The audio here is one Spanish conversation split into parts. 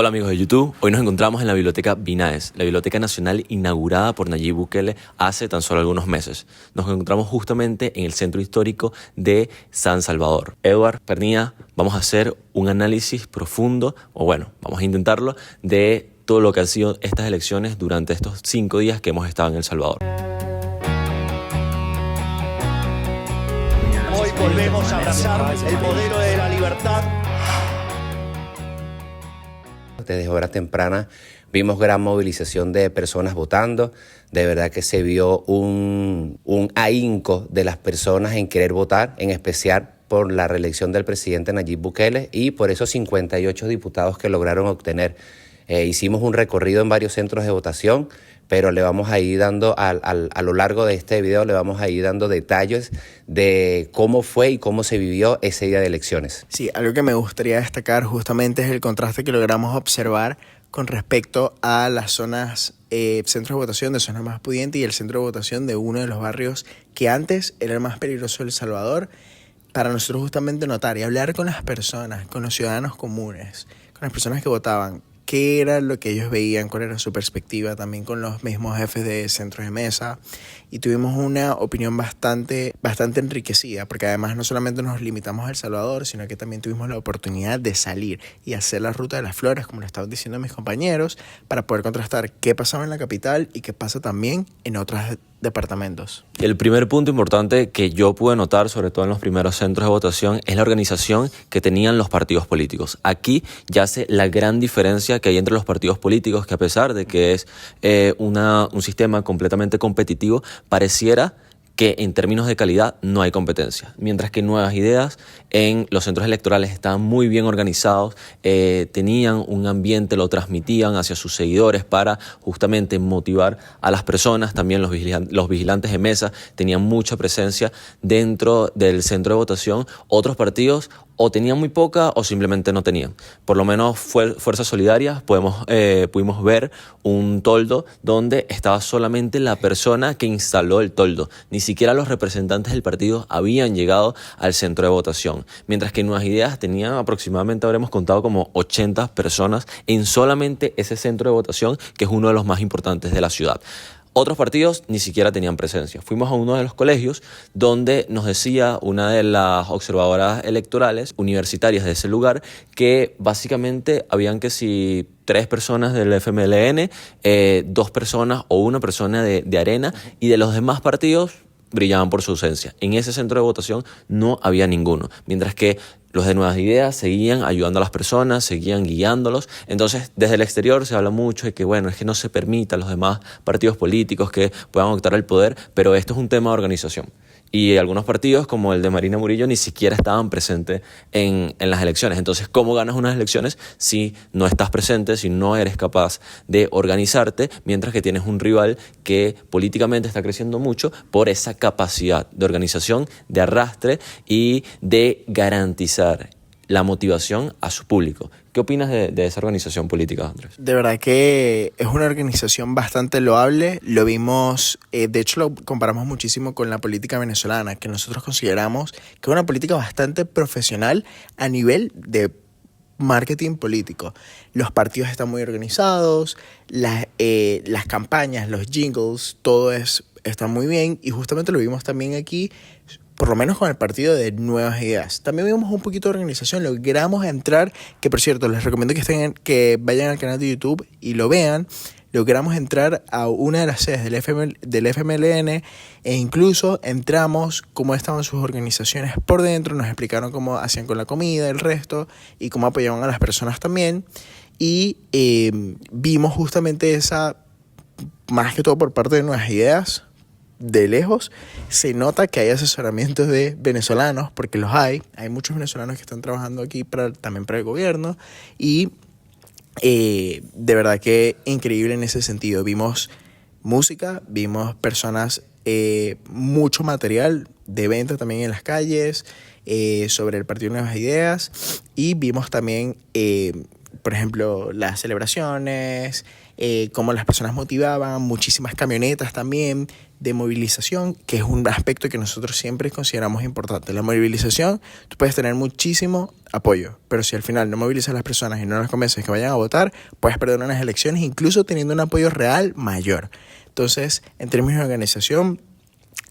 Hola amigos de YouTube, hoy nos encontramos en la Biblioteca BINAES, la Biblioteca Nacional inaugurada por Nayib Bukele hace tan solo algunos meses. Nos encontramos justamente en el centro histórico de San Salvador. Edward Pernía, vamos a hacer un análisis profundo, vamos a intentarlo, de todo lo que han sido estas elecciones durante estos 5 días que hemos estado en El Salvador. Hoy volvemos a abrazar el modelo de la libertad. Desde horas tempranas vimos gran movilización de personas votando. De verdad que se vio un ahínco de las personas en querer votar, en especial por la reelección del presidente Nayib Bukele y por esos 58 diputados que lograron obtener. Hicimos un recorrido en varios centros de votación, pero le vamos a ir dando, a lo largo de este video, le vamos a ir dando detalles de cómo fue y cómo se vivió ese día de elecciones. Sí, algo que me gustaría destacar justamente es el contraste que logramos observar con respecto a las zonas, centros de votación de zonas más pudientes y el centro de votación de uno de los barrios que antes era el más peligroso de El Salvador. Para nosotros justamente notar y hablar con las personas, con los ciudadanos comunes, con las personas que votaban, qué era lo que ellos veían, cuál era su perspectiva, también con los mismos jefes de centros de mesa, y tuvimos una opinión bastante enriquecida, porque además no solamente nos limitamos a El Salvador, sino que también tuvimos la oportunidad de salir y hacer la ruta de las flores, como lo estaban diciendo mis compañeros, para poder contrastar qué pasaba en la capital y qué pasa también en otros departamentos. El primer punto importante que yo pude notar, sobre todo en los primeros centros de votación, es la organización que tenían los partidos políticos. Aquí yace la gran diferencia que hay entre los partidos políticos, que a pesar de que es un sistema completamente competitivo, pareciera que en términos de calidad no hay competencia, mientras que Nuevas Ideas en los centros electorales estaban muy bien organizados, tenían un ambiente, lo transmitían hacia sus seguidores para justamente motivar a las personas. También los vigilantes de mesa tenían mucha presencia dentro del centro de votación. Otros partidos o tenían muy poca o simplemente no tenían. Por lo menos Fuerzas Solidarias pudimos ver un toldo donde estaba solamente la persona que instaló el toldo. Ni siquiera los representantes del partido habían llegado al centro de votación. Mientras que Nuevas Ideas tenían aproximadamente, habremos contado como 80 personas en solamente ese centro de votación, que es uno de los más importantes de la ciudad. Otros partidos ni siquiera tenían presencia. Fuimos a uno de los colegios donde nos decía una de las observadoras electorales universitarias de ese lugar que básicamente habían 3 personas del FMLN, 2 personas o 1 persona de Arena, y de los demás partidos brillaban por su ausencia. En ese centro de votación no había ninguno, mientras que los de Nuevas Ideas seguían ayudando a las personas, seguían guiándolos. Entonces, desde el exterior se habla mucho de que, es que no se permita a los demás partidos políticos que puedan optar al poder, pero esto es un tema de organización. Y algunos partidos, como el de Marina Murillo, ni siquiera estaban presentes en las elecciones. Entonces, ¿cómo ganas unas elecciones si no estás presente, si no eres capaz de organizarte, mientras que tienes un rival que políticamente está creciendo mucho por esa capacidad de organización, de arrastre y de garantizar la motivación a su público? ¿Qué opinas de esa organización política, Andrés? De verdad que es una organización bastante loable. Lo vimos, de hecho lo comparamos muchísimo con la política venezolana, que nosotros consideramos que es una política bastante profesional a nivel de marketing político. Los partidos están muy organizados, las campañas, los jingles, todo está muy bien, y justamente lo vimos también aquí, por lo menos con el partido de Nuevas Ideas. También vimos un poquito de organización, logramos entrar, que por cierto, les recomiendo que vayan al canal de YouTube y lo vean. Logramos entrar a una de las sedes del FMLN e incluso entramos cómo estaban sus organizaciones por dentro, nos explicaron cómo hacían con la comida, el resto, y cómo apoyaban a las personas también. Y vimos justamente esa, más que todo por parte de Nuevas Ideas. De lejos se nota que hay asesoramientos de venezolanos, porque los hay muchos venezolanos que están trabajando aquí también para el gobierno, y de verdad que increíble en ese sentido. Vimos música, vimos personas, mucho material de venta también en las calles, sobre el Partido Nuevas Ideas, y vimos también por ejemplo, las celebraciones, cómo las personas motivaban, muchísimas camionetas también de movilización, que es un aspecto que nosotros siempre consideramos importante. La movilización, tú puedes tener muchísimo apoyo, pero si al final no movilizas a las personas y no las convences que vayan a votar, puedes perder unas elecciones incluso teniendo un apoyo real mayor. Entonces, en términos de organización,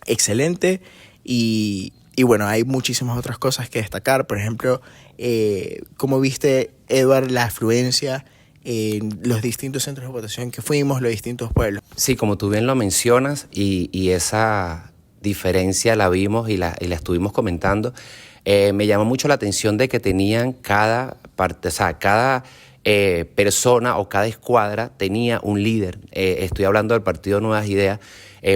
excelente. Y bueno, hay muchísimas otras cosas que destacar. Por ejemplo, como viste, Edward, la afluencia en los distintos centros de votación que fuimos, los distintos pueblos. Sí, como tú bien lo mencionas, y esa diferencia la vimos y la estuvimos comentando, me llamó mucho la atención de que tenían cada parte, o sea, cada persona o cada escuadra tenía un líder. Estoy hablando del partido Nuevas Ideas.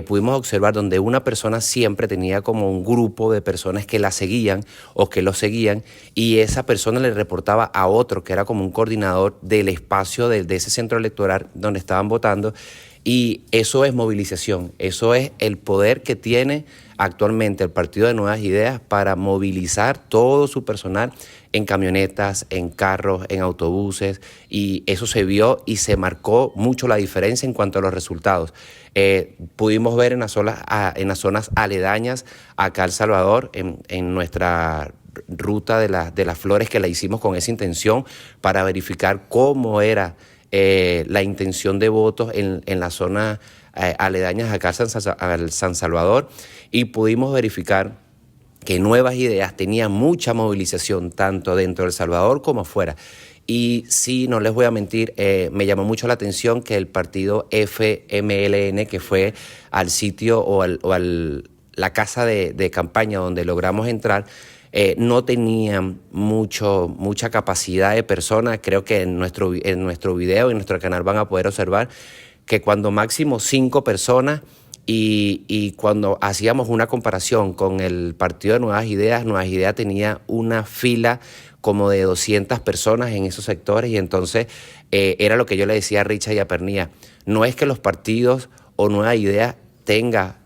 Pudimos observar donde una persona siempre tenía como un grupo de personas que la seguían o que lo seguían, y esa persona le reportaba a otro que era como un coordinador del espacio de ese centro electoral donde estaban votando. Y eso es movilización, eso es el poder que tiene actualmente el Partido de Nuevas Ideas para movilizar todo su personal en camionetas, en carros, en autobuses, y eso se vio y se marcó mucho la diferencia en cuanto a los resultados. Pudimos ver en las zonas aledañas acá a El Salvador, en nuestra ruta de las flores, que la hicimos con esa intención para verificar cómo era la intención de votos en las zonas aledañas acá al San Salvador, y pudimos verificar que Nuevas Ideas tenía mucha movilización tanto dentro de El Salvador como afuera. Y sí, no les voy a mentir, me llamó mucho la atención que el partido FMLN, que fue al sitio o la casa de campaña donde logramos entrar, no tenían mucha capacidad de personas. Creo que en nuestro video, en nuestro canal, van a poder observar que cuando máximo 5 personas, y cuando hacíamos una comparación con el partido de Nuevas Ideas tenía una fila como de 200 personas en esos sectores, y entonces era lo que yo le decía a Richard y a Pernilla: no es que los partidos o Nuevas Ideas tenga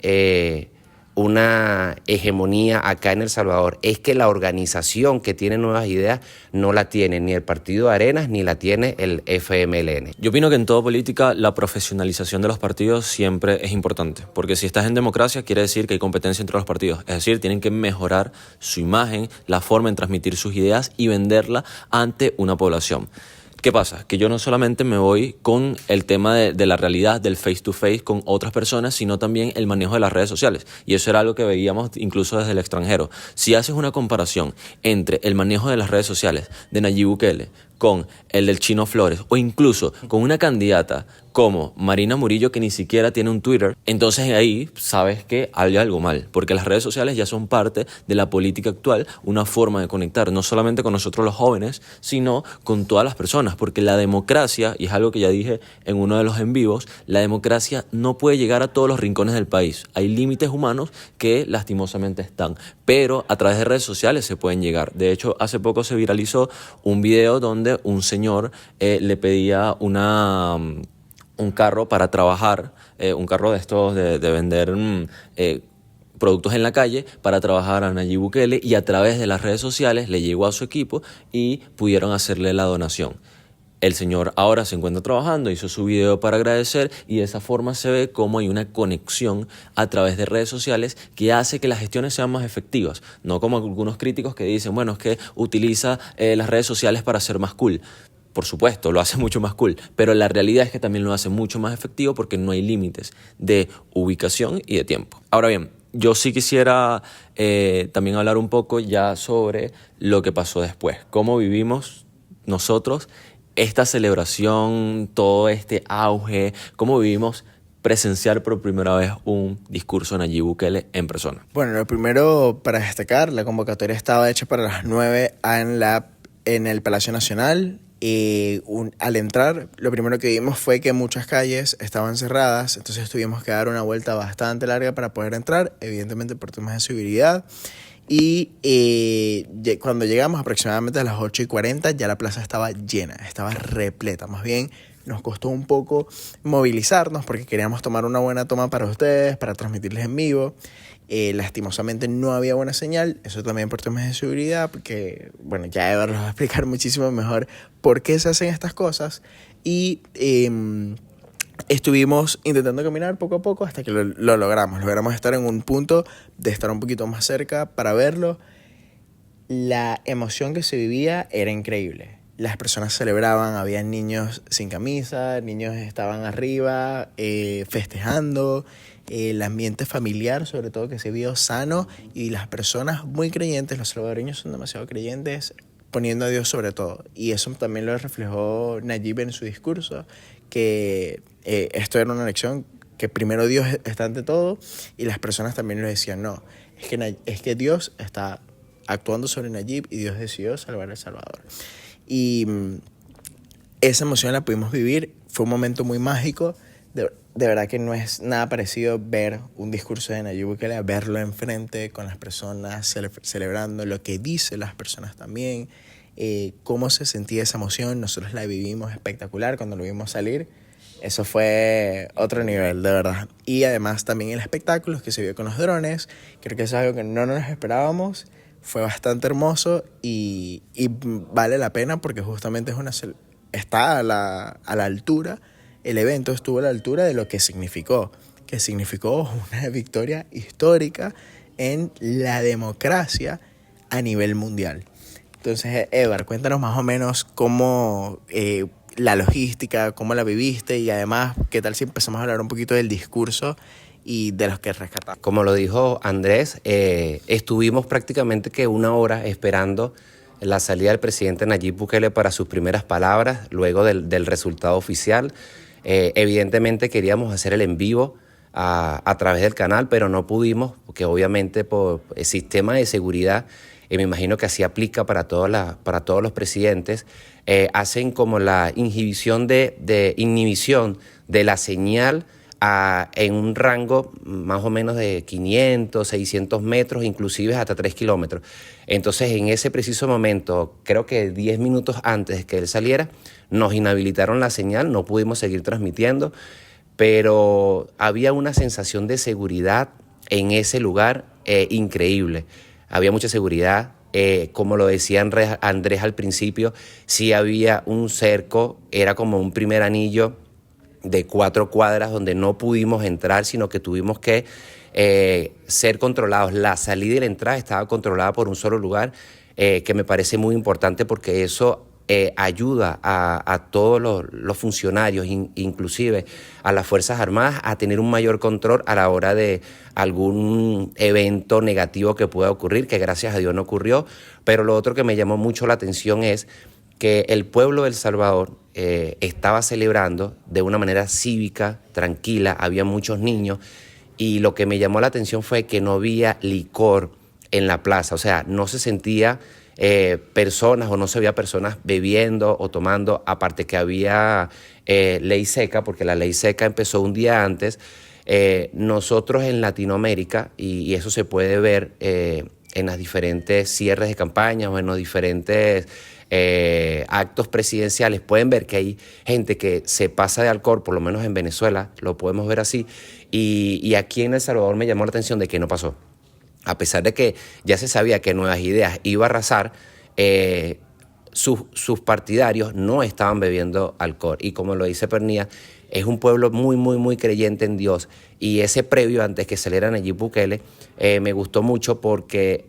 una hegemonía acá en El Salvador, es que la organización que tiene Nuevas Ideas no la tiene ni el Partido de Arenas ni la tiene el FMLN. Yo opino que en toda política la profesionalización de los partidos siempre es importante, porque si estás en democracia quiere decir que hay competencia entre los partidos, es decir, tienen que mejorar su imagen, la forma en transmitir sus ideas y venderla ante una población. ¿Qué pasa? Que yo no solamente me voy con el tema de la realidad, del face to face con otras personas, sino también el manejo de las redes sociales. Y eso era algo que veíamos incluso desde el extranjero. Si haces una comparación entre el manejo de las redes sociales de Nayib Bukele con el del Chino Flores, o incluso con una candidata como Marina Murillo, que ni siquiera tiene un Twitter, entonces ahí sabes que hay algo mal, porque las redes sociales ya son parte de la política actual, una forma de conectar no solamente con nosotros los jóvenes, sino con todas las personas, porque la democracia, y es algo que ya dije en uno de los en vivos, la democracia no puede llegar a todos los rincones del país. Hay límites humanos que lastimosamente están, pero a través de redes sociales se pueden llegar. De hecho, hace poco se viralizó un video donde un señor le pedía un carro para trabajar, un carro de estos de vender productos en la calle para trabajar a Nayib Bukele, y a través de las redes sociales le llegó a su equipo y pudieron hacerle la donación. El señor ahora se encuentra trabajando, hizo su video para agradecer, y de esa forma se ve cómo hay una conexión a través de redes sociales que hace que las gestiones sean más efectivas. No como algunos críticos que dicen, bueno, es que utiliza las redes sociales para ser más cool. Por supuesto, lo hace mucho más cool, pero la realidad es que también lo hace mucho más efectivo porque no hay límites de ubicación y de tiempo. Ahora bien, yo sí quisiera también hablar un poco ya sobre lo que pasó después, cómo vivimos nosotros esta celebración, todo este auge, cómo vivimos presenciar por primera vez un discurso de Nayib Bukele en persona. Bueno, lo primero para destacar, la convocatoria estaba hecha para las 9 en el Palacio Nacional. Al entrar, lo primero que vimos fue que muchas calles estaban cerradas, entonces tuvimos que dar una vuelta bastante larga para poder entrar, evidentemente por temas de seguridad. Y cuando llegamos aproximadamente a las 8:40, ya la plaza estaba llena, estaba repleta. Más bien nos costó un poco movilizarnos porque queríamos tomar una buena toma para ustedes, para transmitirles en vivo. Lastimosamente no había buena señal, eso también por temas de seguridad, porque, bueno, ya Ever nos va a explicar muchísimo mejor por qué se hacen estas cosas. Y estuvimos intentando caminar poco a poco hasta que lo logramos. Logramos estar en un punto de estar un poquito más cerca para verlo. La emoción que se vivía era increíble. Las personas celebraban, había niños sin camisa, niños estaban arriba festejando. El ambiente familiar, sobre todo, que se vio sano, y las personas muy creyentes, los salvadoreños son demasiado creyentes, poniendo a Dios sobre todo. Y eso también lo reflejó Nayib en su discurso, que esto era una lección, que primero Dios está ante todo, y las personas también lo decían, no, es que Dios está actuando sobre Nayib y Dios decidió salvar a El Salvador. Y esa emoción la pudimos vivir, fue un momento muy mágico. De verdad que no es nada parecido ver un discurso de Nayib Bukele, verlo enfrente con las personas, celebrando lo que dicen las personas también, cómo se sentía esa emoción. Nosotros la vivimos espectacular cuando lo vimos salir. Eso fue otro nivel, de verdad. Y además también el espectáculo que se vio con los drones, creo que eso es algo que no nos esperábamos. Fue bastante hermoso y vale la pena porque justamente está a la altura. El evento estuvo a la altura de lo que significó una victoria histórica en la democracia a nivel mundial. Entonces, Ever, cuéntanos más o menos cómo la logística, cómo la viviste, y además, ¿qué tal si empezamos a hablar un poquito del discurso y de los que rescatamos? Como lo dijo Andrés, estuvimos prácticamente que 1 hora esperando la salida del presidente Nayib Bukele para sus primeras palabras, luego del resultado oficial. Evidentemente queríamos hacer el en vivo a través del canal, pero no pudimos, porque obviamente por el sistema de seguridad, me imagino que así aplica para todos los presidentes, hacen como la inhibición de la señal en un rango más o menos de 500, 600 metros, inclusive hasta 3 kilómetros. Entonces, en ese preciso momento, creo que 10 minutos antes de que él saliera, nos inhabilitaron la señal, no pudimos seguir transmitiendo, pero había una sensación de seguridad en ese lugar increíble. Había mucha seguridad, como lo decía Andrés al principio, sí había un cerco, era como un primer anillo de 4 cuadras donde no pudimos entrar, sino que tuvimos que ser controlados. La salida y la entrada estaba controlada por un solo lugar, que me parece muy importante porque eso ayuda a todos los funcionarios, inclusive a las Fuerzas Armadas, a tener un mayor control a la hora de algún evento negativo que pueda ocurrir, que gracias a Dios no ocurrió. Pero lo otro que me llamó mucho la atención es que el pueblo de El Salvador estaba celebrando de una manera cívica, tranquila, había muchos niños, y lo que me llamó la atención fue que no había licor en la plaza, o sea, no se sentía personas o no se veía personas bebiendo o tomando, aparte que había ley seca, porque la ley seca empezó un día antes. Nosotros en Latinoamérica, y eso se puede ver en las diferentes cierres de campañas o en los diferentes actos presidenciales, pueden ver que hay gente que se pasa de alcohol, por lo menos en Venezuela lo podemos ver así, y aquí en El Salvador me llamó la atención de que no pasó. A pesar de que ya se sabía que Nuevas Ideas iba a arrasar, sus partidarios no estaban bebiendo alcohol. Y como lo dice Pernía, es un pueblo muy, muy, muy creyente en Dios. Y ese previo, antes que saliera Nayib Bukele, me gustó mucho porque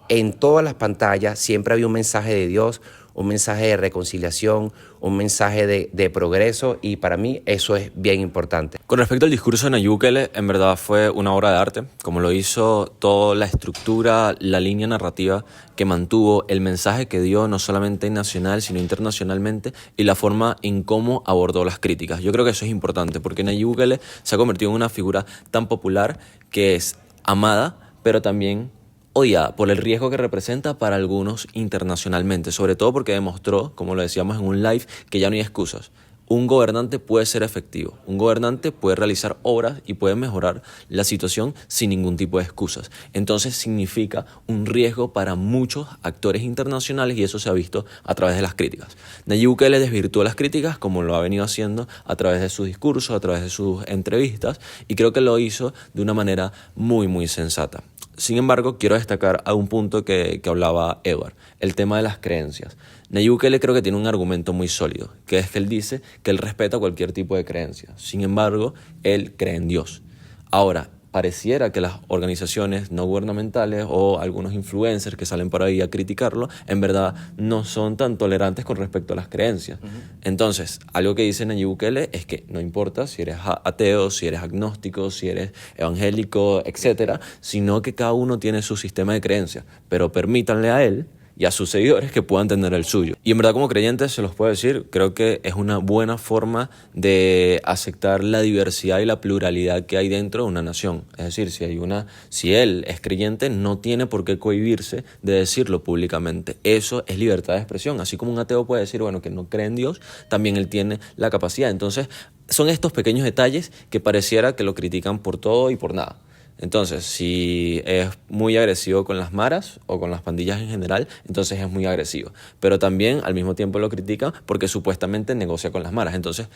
en todas las pantallas siempre había un mensaje de Dios, un mensaje de reconciliación, un mensaje de progreso, y para mí eso es bien importante. Con respecto al discurso de Nayib Bukele, en verdad fue una obra de arte, como lo hizo, toda la estructura, la línea narrativa que mantuvo, el mensaje que dio no solamente nacional, sino internacionalmente, y la forma en cómo abordó las críticas. Yo creo que eso es importante, porque Nayib Bukele se ha convertido en una figura tan popular que es amada, pero también odiada por el riesgo que representa para algunos internacionalmente, sobre todo porque demostró, como lo decíamos en un live, que ya no hay excusas. un gobernante puede ser efectivo, un gobernante puede realizar obras y puede mejorar la situación sin ningún tipo de excusas. Entonces significa un riesgo para muchos actores internacionales y eso se ha visto a través de las críticas. Nayib Bukele desvirtuó las críticas como lo ha venido haciendo a través de sus discursos, a través de sus entrevistas y creo que lo hizo de una manera muy, muy sensata. Sin embargo, quiero destacar a un punto que hablaba Edward, el tema de las creencias. Nayib Bukele creo que tiene un argumento muy sólido, que es que él dice que él respeta cualquier tipo de creencia. Sin embargo, él cree en Dios. Ahora, pareciera que las organizaciones no gubernamentales o algunos influencers que salen por ahí a criticarlo, en verdad no son tan tolerantes con respecto a las creencias. Entonces, algo que dice Nayib Bukele es que no importa si eres ateo, si eres agnóstico, si eres evangélico, etcétera, sino que cada uno tiene su sistema de creencias, pero permítanle a él y a sus seguidores que puedan tener el suyo. Y en verdad como creyentes se los puedo decir, creo que es una buena forma de aceptar la diversidad y la pluralidad que hay dentro de una nación. Es decir, si él es creyente, no tiene por qué cohibirse de decirlo públicamente. Eso es libertad de expresión. Así como un ateo puede decir, bueno, que no cree en Dios, también él tiene la capacidad. Entonces, son estos pequeños detalles que pareciera que lo critican por todo y por nada. Entonces, si es muy agresivo con las maras o con las pandillas en general, entonces es muy agresivo. Pero también al mismo tiempo lo critican porque supuestamente negocia con las maras. Entonces,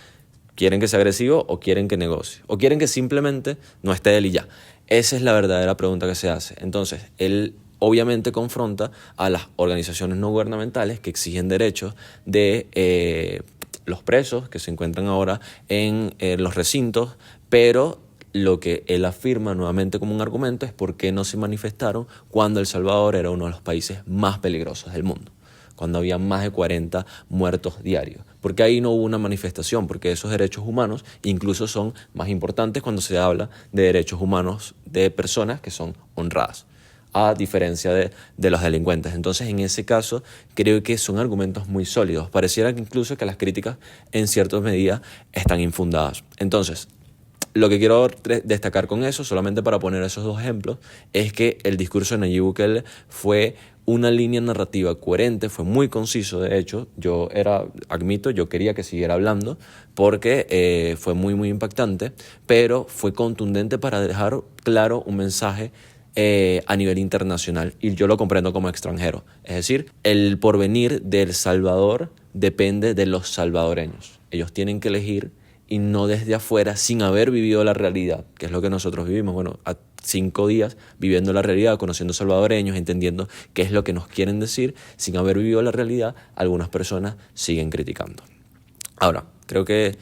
¿quieren que sea agresivo o quieren que negocie? ¿O quieren que simplemente no esté él y ya? Esa es la verdadera pregunta que se hace. Entonces, él obviamente confronta a las organizaciones no gubernamentales que exigen derechos de los presos que se encuentran ahora en los recintos, pero lo que él afirma nuevamente como un argumento es por qué no se manifestaron cuando El Salvador era uno de los países más peligrosos del mundo, cuando había más de 40 muertos diarios. Porque ahí no hubo una manifestación, porque esos derechos humanos incluso son más importantes cuando se habla de derechos humanos de personas que son honradas, a diferencia de los delincuentes. Entonces, en ese caso, creo que son argumentos muy sólidos. Pareciera que incluso que las críticas en ciertas medidas están infundadas. Entonces, lo que quiero destacar con eso, solamente para poner esos dos ejemplos, es que el discurso de Nayib Bukele fue una línea narrativa coherente, fue muy conciso. De hecho, yo quería que siguiera hablando porque fue muy, muy impactante, pero fue contundente para dejar claro un mensaje a nivel internacional, y yo lo comprendo como extranjero. Es decir, el porvenir de El Salvador depende de los salvadoreños. Ellos tienen que elegir y no desde afuera sin haber vivido la realidad, que es lo que nosotros vivimos. Bueno, a 5 días viviendo la realidad, conociendo salvadoreños, entendiendo qué es lo que nos quieren decir, sin haber vivido la realidad, algunas personas siguen criticando. Ahora, creo que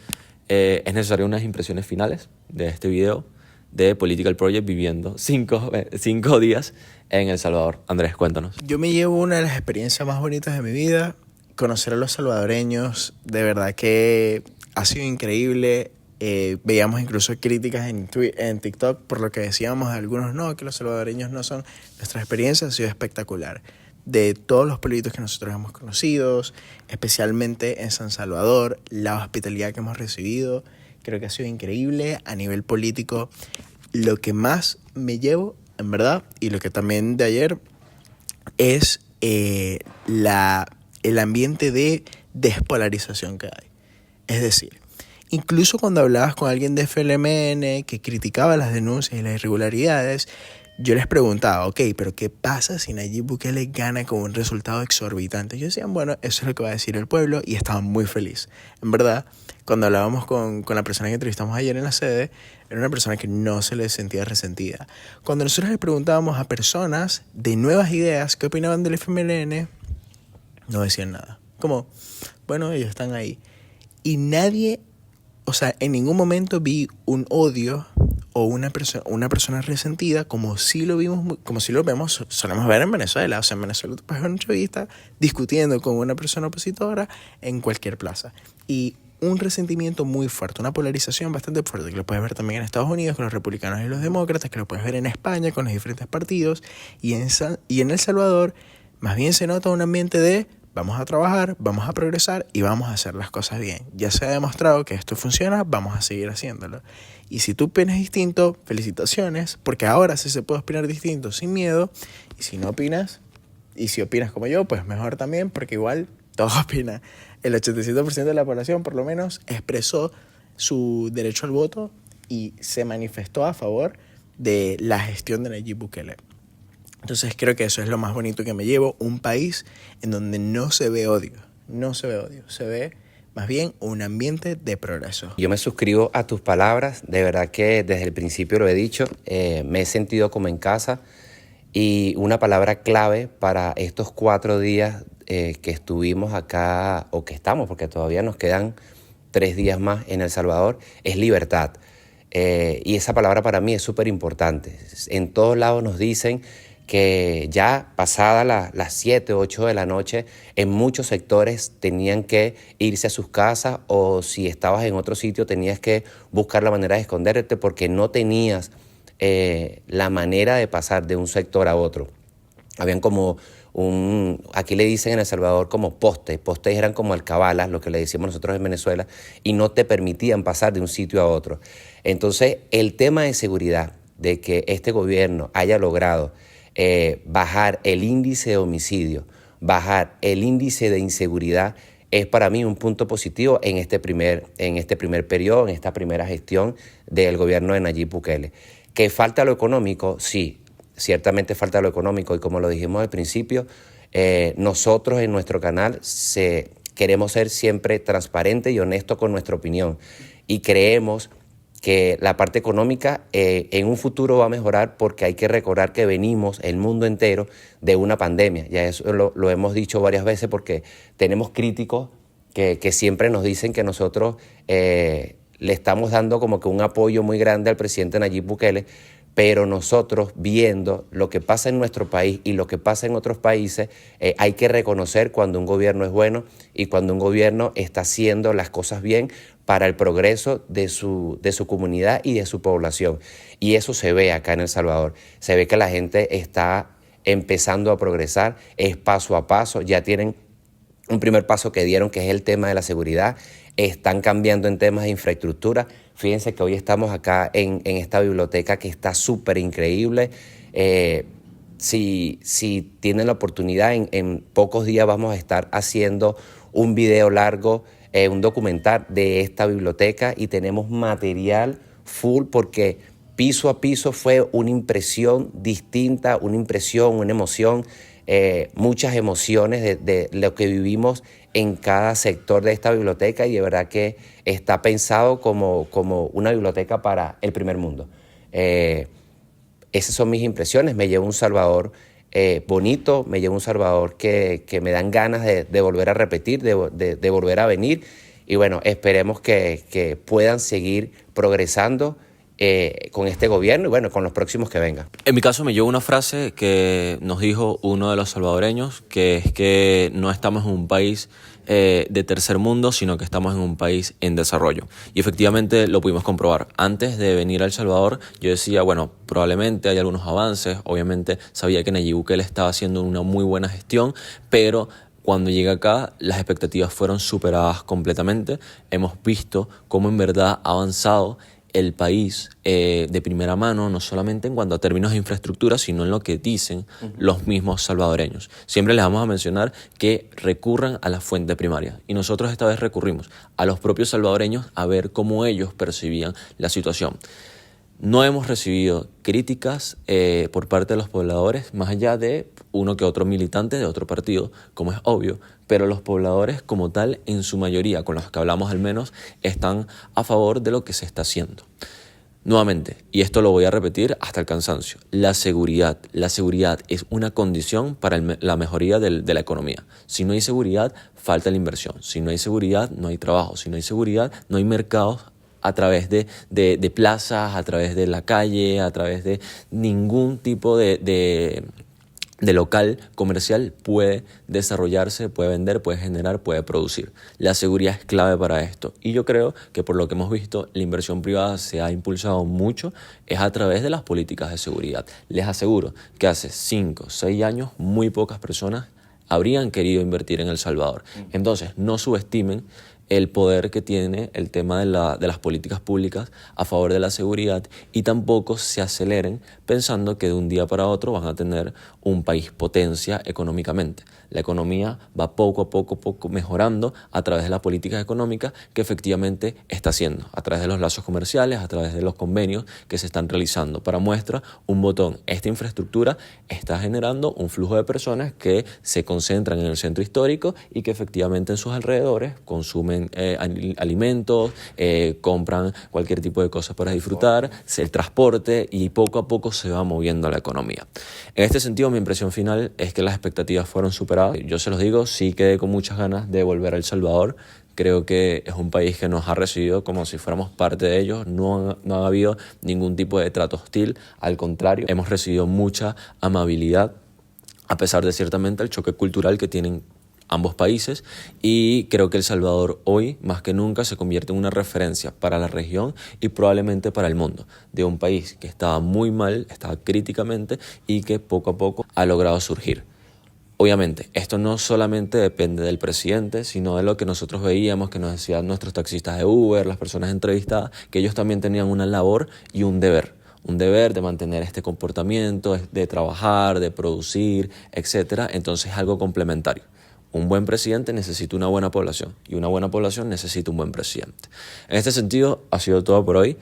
es necesario unas impresiones finales de este video de Political Project viviendo 5 días en El Salvador. Andrés, cuéntanos. Yo me llevo una de las experiencias más bonitas de mi vida, conocer a los salvadoreños. De verdad que ha sido increíble. Veíamos incluso críticas en TikTok por lo que decíamos de algunos que los salvadoreños no son. Nuestra experiencia ha sido espectacular. De todos los pueblitos que nosotros hemos conocido, especialmente en San Salvador, la hospitalidad que hemos recibido, creo que ha sido increíble. A nivel político, lo que más me llevo, en verdad, y lo que también de ayer, es el ambiente de despolarización que hay. Es decir, incluso cuando hablabas con alguien de FLMN que criticaba las denuncias y las irregularidades, yo les preguntaba, ok, pero ¿qué pasa si Nayib Bukele gana con un resultado exorbitante? Ellos decían, bueno, eso es lo que va a decir el pueblo, y estaban muy felices. En verdad, cuando hablábamos con la persona que entrevistamos ayer en la sede, era una persona que no se le sentía resentida. Cuando nosotros les preguntábamos a personas de nuevas ideas qué opinaban del FMLN, no decían nada. Como, bueno, ellos están ahí. Y nadie, en ningún momento vi un odio o una persona resentida como si lo vemos, solemos ver en Venezuela. En Venezuela tú puedes ver una entrevista discutiendo con una persona opositora en cualquier plaza. Y un resentimiento muy fuerte, una polarización bastante fuerte, que lo puedes ver también en Estados Unidos con los republicanos y los demócratas, que lo puedes ver en España con los diferentes partidos, y en El Salvador más bien se nota un ambiente de vamos a trabajar, vamos a progresar y vamos a hacer las cosas bien. Ya se ha demostrado que esto funciona, vamos a seguir haciéndolo. Y si tú opinas distinto, felicitaciones, porque ahora sí se puede opinar distinto sin miedo. Y si no opinas, y si opinas como yo, pues mejor también, porque igual todos opinan. el 87% de la población por lo menos expresó su derecho al voto y se manifestó a favor de la gestión de Nayib Bukele. Entonces creo que eso es lo más bonito que me llevo, un país en donde no se ve odio, se ve más bien un ambiente de progreso. Yo me suscribo a tus palabras, de verdad que desde el principio lo he dicho, me he sentido como en casa y una palabra clave para estos 4 días que estuvimos acá, o que estamos, porque todavía nos quedan 3 días más en El Salvador, es libertad. Y esa palabra para mí es súper importante. En todos lados nos dicen que ya pasadas las 7 o 8 de la noche, en muchos sectores tenían que irse a sus casas, o si estabas en otro sitio tenías que buscar la manera de esconderte porque no tenías la manera de pasar de un sector a otro. Habían como aquí le dicen en El Salvador como postes eran como alcabalas, lo que le decimos nosotros en Venezuela, y no te permitían pasar de un sitio a otro. Entonces, el tema de seguridad, de que este gobierno haya logrado bajar el índice de homicidio, bajar el índice de inseguridad, es para mí un punto positivo en este primer periodo, en esta primera gestión del gobierno de Nayib Bukele. ¿Que falta lo económico? Sí, ciertamente falta lo económico, y como lo dijimos al principio, nosotros en nuestro canal queremos ser siempre transparentes y honestos con nuestra opinión, y creemos que la parte económica en un futuro va a mejorar, porque hay que recordar que venimos, el mundo entero, de una pandemia. Ya eso lo hemos dicho varias veces, porque tenemos críticos que siempre nos dicen que nosotros le estamos dando como que un apoyo muy grande al presidente Nayib Bukele, pero nosotros, viendo lo que pasa en nuestro país y lo que pasa en otros países, hay que reconocer cuando un gobierno es bueno y cuando un gobierno está haciendo las cosas bien para el progreso de su comunidad y de su población. Y eso se ve acá en El Salvador. Se ve que la gente está empezando a progresar, es paso a paso. Ya tienen un primer paso que dieron, que es el tema de la seguridad. Están cambiando en temas de infraestructura. Fíjense que hoy estamos acá en esta biblioteca que está súper increíble. Si tienen la oportunidad, en pocos días vamos a estar haciendo un video largo, un documental de esta biblioteca, y tenemos material full, porque piso a piso fue una impresión distinta, una emoción, muchas emociones de lo que vivimos en cada sector de esta biblioteca, y de verdad que está pensado como una biblioteca para el primer mundo. Esas son mis impresiones. Me llevo un Salvador bonito, me llevo un Salvador que me dan ganas de volver a repetir, de volver a venir, y bueno, esperemos que puedan seguir progresando con este gobierno y bueno, con los próximos que vengan. En mi caso me llevo una frase que nos dijo uno de los salvadoreños, que es que no estamos en un país de tercer mundo, sino que estamos en un país en desarrollo. Y efectivamente lo pudimos comprobar. Antes de venir a El Salvador, yo decía, bueno, probablemente hay algunos avances. Obviamente sabía que Nayib Bukele estaba haciendo una muy buena gestión, pero cuando llegué acá, las expectativas fueron superadas completamente. Hemos visto cómo en verdad ha avanzado el país de primera mano, no solamente en cuanto a términos de infraestructura, sino en lo que dicen los mismos salvadoreños. Siempre les vamos a mencionar que recurran a la fuente primaria, y nosotros esta vez recurrimos a los propios salvadoreños a ver cómo ellos percibían la situación. No hemos recibido críticas por parte de los pobladores, más allá de uno que otro militante de otro partido, como es obvio, pero los pobladores como tal, en su mayoría, con los que hablamos al menos, están a favor de lo que se está haciendo. Nuevamente, y esto lo voy a repetir hasta el cansancio, la seguridad es una condición para la mejoría de la economía. Si no hay seguridad, falta la inversión. Si no hay seguridad, no hay trabajo. Si no hay seguridad, no hay mercados a través de plazas, a través de la calle, a través de ningún tipo de local comercial puede desarrollarse, puede vender, puede generar, puede producir. La seguridad es clave para esto, y yo creo que por lo que hemos visto, la inversión privada se ha impulsado mucho es a través de las políticas de seguridad. Les aseguro que hace 5 o 6 años muy pocas personas habrían querido invertir en El Salvador. Entonces, no subestimen el poder que tiene el tema de las políticas públicas a favor de la seguridad y tampoco se aceleren pensando que de un día para otro van a tener un país potencia económicamente. La economía va poco a poco mejorando a través de las políticas económicas que efectivamente está haciendo, a través de los lazos comerciales, a través de los convenios que se están realizando. Para muestra, un botón, esta infraestructura está generando un flujo de personas que se concentran en el centro histórico y que efectivamente en sus alrededores consumen alimentos, compran cualquier tipo de cosas para disfrutar, el transporte y poco a poco se va moviendo la economía. En este sentido, mi impresión final es que las expectativas fueron superadas. Yo se los digo, sí quedé con muchas ganas de volver a El Salvador. Creo que es un país que nos ha recibido como si fuéramos parte de ellos. No ha habido ningún tipo de trato hostil. Al contrario, hemos recibido mucha amabilidad, a pesar de ciertamente el choque cultural que tienen ambos países, y creo que El Salvador hoy, más que nunca, se convierte en una referencia para la región y probablemente para el mundo, de un país que estaba muy mal, estaba críticamente y que poco a poco ha logrado surgir. Obviamente, esto no solamente depende del presidente, sino de lo que nosotros veíamos, que nos decían nuestros taxistas de Uber, las personas entrevistadas, que ellos también tenían una labor y un deber de mantener este comportamiento, de trabajar, de producir, etc. Entonces es algo complementario. Un buen presidente necesita una buena población y una buena población necesita un buen presidente. En este sentido, ha sido todo por hoy.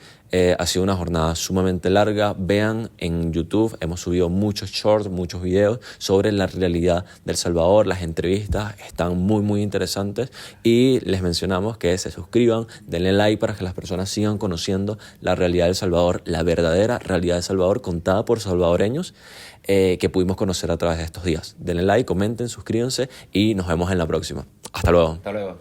Ha sido una jornada sumamente larga. Vean en YouTube, hemos subido muchos shorts, muchos videos sobre la realidad de El Salvador. Las entrevistas están muy interesantes y les mencionamos que se suscriban, denle like para que las personas sigan conociendo la realidad de El Salvador, la verdadera realidad de El Salvador contada por salvadoreños que pudimos conocer a través de estos días. Denle like, comenten, suscríbanse y nos vemos en la próxima. Hasta luego. Hasta luego.